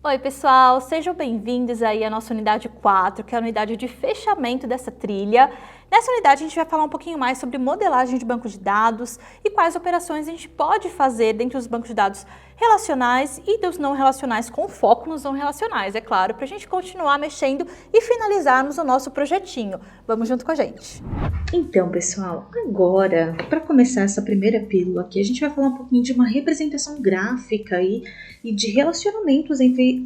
Oi pessoal, sejam bem-vindos aí à nossa unidade 4, que é a unidade de fechamento dessa trilha. Nessa unidade a gente vai falar um pouquinho mais sobre modelagem de banco de dados e quais operações a gente pode fazer dentro dos bancos de dados relacionais e dos não relacionais, com foco nos não relacionais, é claro, para a gente continuar mexendo e finalizarmos o nosso projetinho. Vamos junto com a gente! Então, pessoal, agora, para começar essa primeira pílula aqui, a gente vai falar um pouquinho de uma representação gráfica e de relacionamentos entre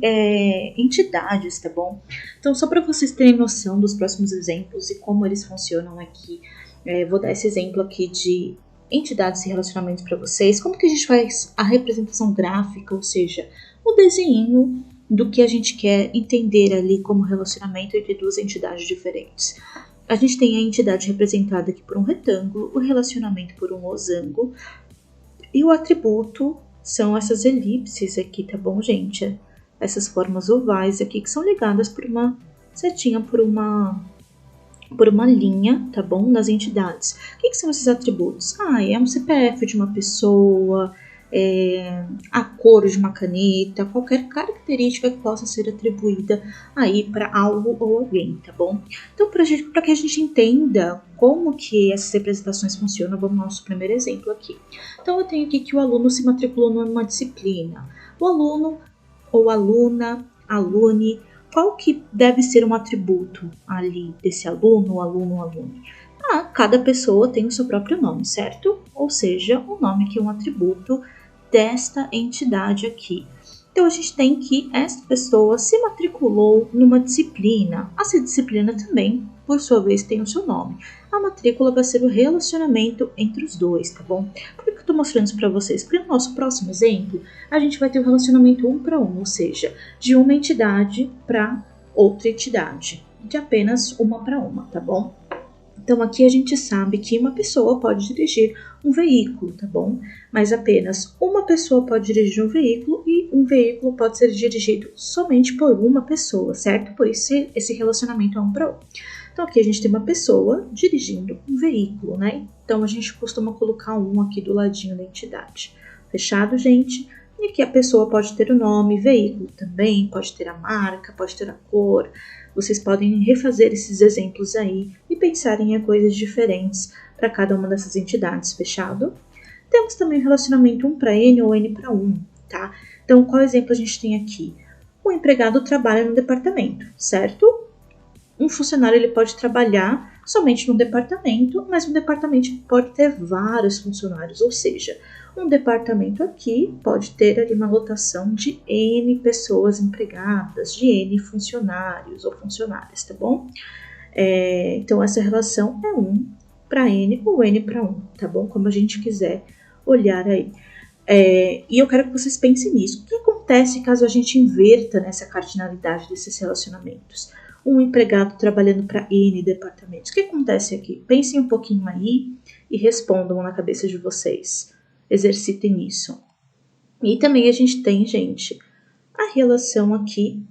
entidades, tá bom? Então, só para vocês terem noção dos próximos exemplos e como eles funcionam aqui, vou dar esse exemplo aqui de entidades e relacionamentos para vocês. Como que a gente faz a representação gráfica, ou seja, o desenho do que a gente quer entender ali como relacionamento entre duas entidades diferentes. A gente tem a entidade representada aqui por um retângulo, o relacionamento por um losango, e o atributo são essas elipses aqui, tá bom, gente? Essas formas ovais aqui que são ligadas por uma setinha, por uma linha, tá bom? Nas entidades. O que são esses atributos? É um CPF de uma pessoa, a cor de uma caneta, qualquer característica que possa ser atribuída aí para algo ou alguém, tá bom? Então, para que a gente entenda como que essas representações funcionam, vamos ao nosso primeiro exemplo aqui. Então, eu tenho aqui que o aluno se matriculou numa disciplina. O aluno ou aluna, alune, qual que deve ser um atributo ali desse aluno ou alune? Cada pessoa tem o seu próprio nome, certo? Ou seja, o nome que é um atributo desta entidade aqui. Então, a gente tem que essa pessoa se matriculou numa disciplina. Essa disciplina também, por sua vez, tem o seu nome. A matrícula vai ser o relacionamento entre os dois, tá bom? Por que eu estou mostrando isso para vocês? Porque no nosso próximo exemplo, a gente vai ter o relacionamento 1 para 1, ou seja, de uma entidade para outra entidade, de apenas uma para uma, tá bom? Então, aqui a gente sabe que uma pessoa pode dirigir um veículo, tá bom? Mas apenas uma pessoa pode dirigir um veículo e um veículo pode ser dirigido somente por uma pessoa, certo? Por isso, esse relacionamento é 1 para 1. Então, aqui a gente tem uma pessoa dirigindo um veículo, né? Então, a gente costuma colocar um aqui do ladinho da entidade. Fechado, gente? E aqui a pessoa pode ter o nome, veículo também, pode ter a marca, pode ter a cor. Vocês podem refazer esses exemplos aí e pensarem em coisas diferentes para cada uma dessas entidades, fechado? Temos também o relacionamento 1 para N ou N para 1, tá? Então, qual exemplo a gente tem aqui? O empregado trabalha no departamento, certo? Um funcionário ele pode trabalhar somente no departamento, mas um departamento pode ter vários funcionários, ou seja, um departamento aqui pode ter ali uma lotação de N pessoas empregadas, de N funcionários ou funcionárias, tá bom? Então, essa relação é 1 para N ou N para 1, tá bom? Como a gente quiser olhar aí. E eu quero que vocês pensem nisso. O que acontece caso a gente inverta nessa cardinalidade desses relacionamentos? Um empregado trabalhando para N departamentos. O que acontece aqui? Pensem um pouquinho aí e respondam na cabeça de vocês. Exercitem isso. E também a gente tem, gente, a relação aqui,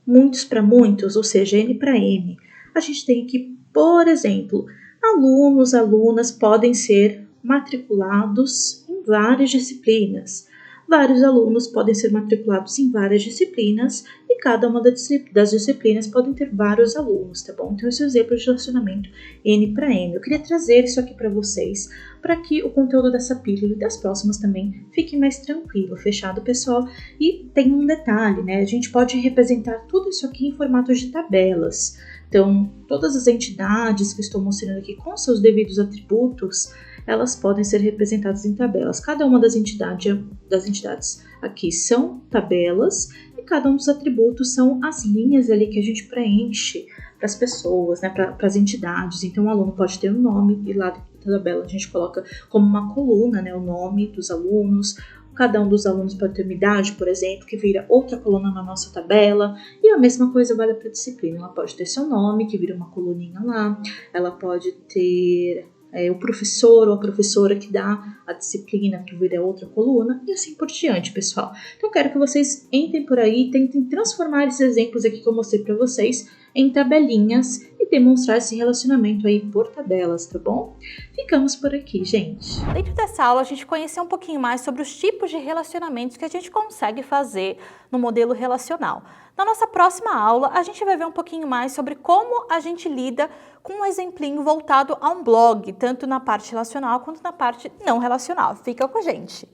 muitos para muitos, ou seja, N para N. A gente tem aqui, por exemplo, alunos, alunas podem ser matriculados em várias disciplinas. Vários alunos podem ser matriculados em várias disciplinas e cada uma das disciplinas podem ter vários alunos, tá bom? Então, esse é o exemplo de relacionamento N para N. Eu queria trazer isso aqui para vocês, para que o conteúdo dessa pílula e das próximas também fique mais tranquilo, fechado, pessoal? E tem um detalhe, né? A gente pode representar tudo isso aqui em formatos de tabelas. Então, todas as entidades que estou mostrando aqui com seus devidos atributos, elas podem ser representadas em tabelas. Cada uma das entidades aqui são tabelas e cada um dos atributos são as linhas ali que a gente preenche para as pessoas, né, para as entidades. Então, o aluno pode ter um nome e lá na tabela a gente coloca como uma coluna, né, o nome dos alunos. Cada um dos alunos pode ter uma idade, por exemplo, que vira outra coluna na nossa tabela. E a mesma coisa vale para a disciplina. Ela pode ter seu nome, que vira uma coluninha lá. Ela pode ter o professor ou a professora que dá a disciplina, que vira outra coluna, e assim por diante, pessoal. Então, eu quero que vocês entrem por aí e tentem transformar esses exemplos aqui que eu mostrei para vocês em tabelinhas e demonstrar esse relacionamento aí por tabelas, tá bom? Ficamos por aqui, gente. Dentro dessa aula, a gente conheceu um pouquinho mais sobre os tipos de relacionamentos que a gente consegue fazer no modelo relacional. Na nossa próxima aula, a gente vai ver um pouquinho mais sobre como a gente lida com um exemplinho voltado a um blog, tanto na parte relacional quanto na parte não relacional. Fica com a gente!